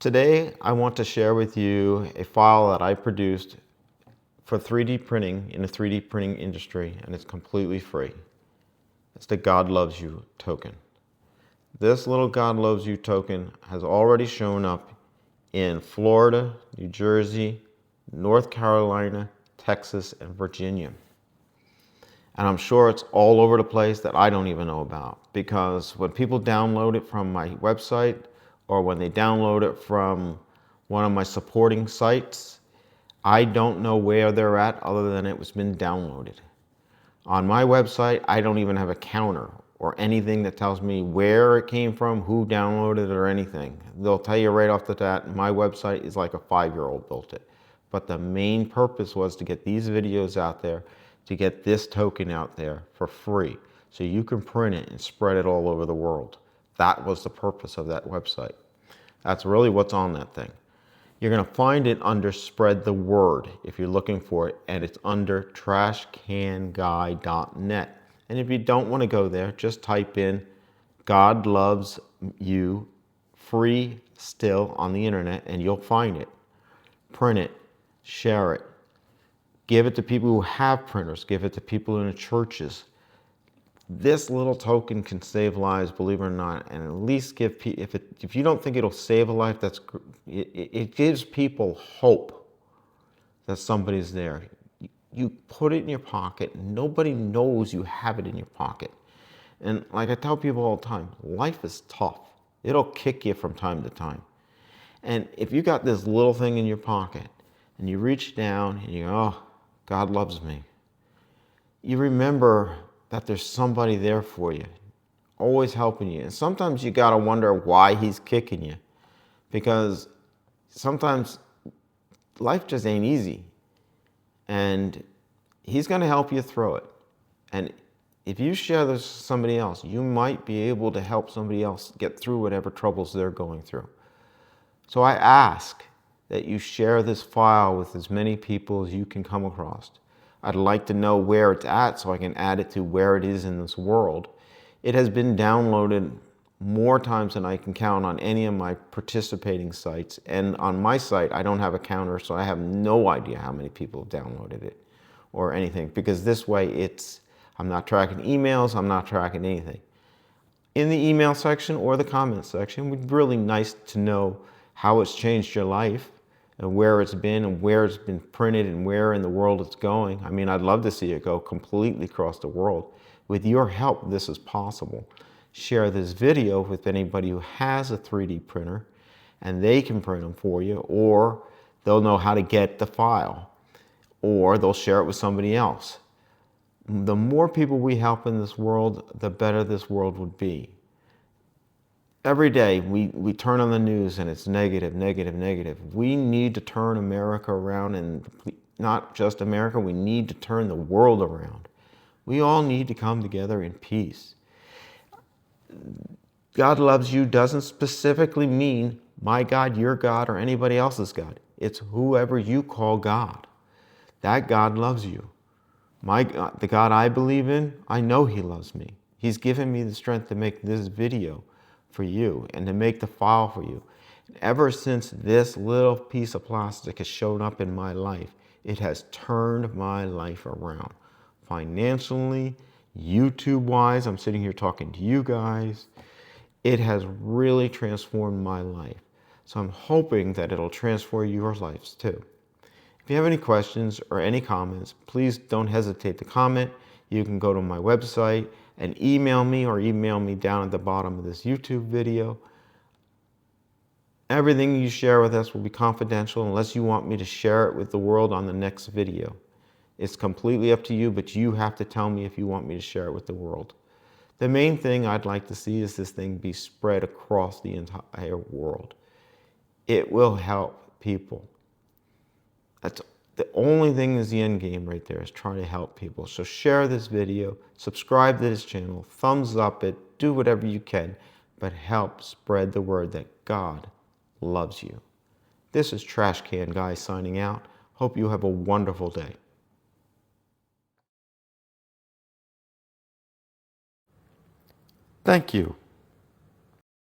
Today, I want to share with you a file that I produced for 3D printing in the 3D printing industry, and it's completely free. It's the God Loves You token. This little God Loves You token has already shown up in Florida, New Jersey, North Carolina, Texas, and Virginia. And I'm sure it's all over the place that I don't even know about, because when people download it from my website or when they download it from one of my supporting sites, I don't know where they're at other than it was been downloaded. On my website, I don't even have a counter or anything that tells me where it came from, who downloaded it, or anything. They'll tell you right off the bat, my website is like a 5-year-old built it. But the main purpose was to get these videos out there, to get this token out there for free, so you can print it and spread it all over the world. That was the purpose of that website. That's really what's on that thing. You're going to find it under Spread the Word if you're looking for it, and it's under trashcanguy.net. And if you don't want to go there, just type in God Loves You free still on the internet and you'll find it. Print it, share it, give it to people who have printers, give it to people in the churches. This little token can save lives, believe it or not, and at least give people, if you don't think it'll save a life, it gives people hope that somebody's there. You put it in your pocket, nobody knows you have it in your pocket. And like I tell people all the time, life is tough. It'll kick you from time to time. And if you got this little thing in your pocket and you reach down and you go, oh, God loves me, you remember that there's somebody there for you, always helping you. And sometimes you gotta wonder why he's kicking you, because sometimes life just ain't easy. And he's gonna help you through it. And if you share this with somebody else, you might be able to help somebody else get through whatever troubles they're going through. So I ask that you share this file with as many people as you can come across. I'd like to know where it's at so I can add it to where it is in this world. It has been downloaded more times than I can count on any of my participating sites. And on my site, I don't have a counter, so I have no idea how many people have downloaded it or anything, because this way I'm not tracking emails, I'm not tracking anything. In the email section or the comment section, it would be really nice to know how it's changed your life and where it's been and where it's been printed and where in the world it's going. I mean, I'd love to see it go completely across the world. With your help, this is possible. Share this video with anybody who has a 3D printer and they can print them for you, or they'll know how to get the file, or they'll share it with somebody else. The more people we help in this world, the better this world would be. Every day we turn on the news and it's negative, negative, negative. We need to turn America around, and not just America, we need to turn the world around. We all need to come together in peace. God loves you doesn't specifically mean my God, your God, or anybody else's God. It's whoever you call God. That God loves you. My God, the God I believe in, I know he loves me. He's given me the strength to make this video for you and to make the file for you. Ever since this little piece of plastic has shown up in my life, it has turned my life around. Financially, YouTube-wise, I'm sitting here talking to you guys. It has really transformed my life. So I'm hoping that it'll transform your lives too. If you have any questions or any comments, please don't hesitate to comment. You can go to my website and email me, or email me down at the bottom of this YouTube video. Everything you share with us will be confidential unless you want me to share it with the world on the next video. It's completely up to you, but you have to tell me if you want me to share it with the world. The main thing I'd like to see is this thing be spread across the entire world. It will help people. That's the only thing is the end game right there, is trying to help people. So share this video, subscribe to this channel, thumbs up it, do whatever you can, but help spread the word that God loves you. This is Trash Can Guy signing out. Hope you have a wonderful day. Thank you.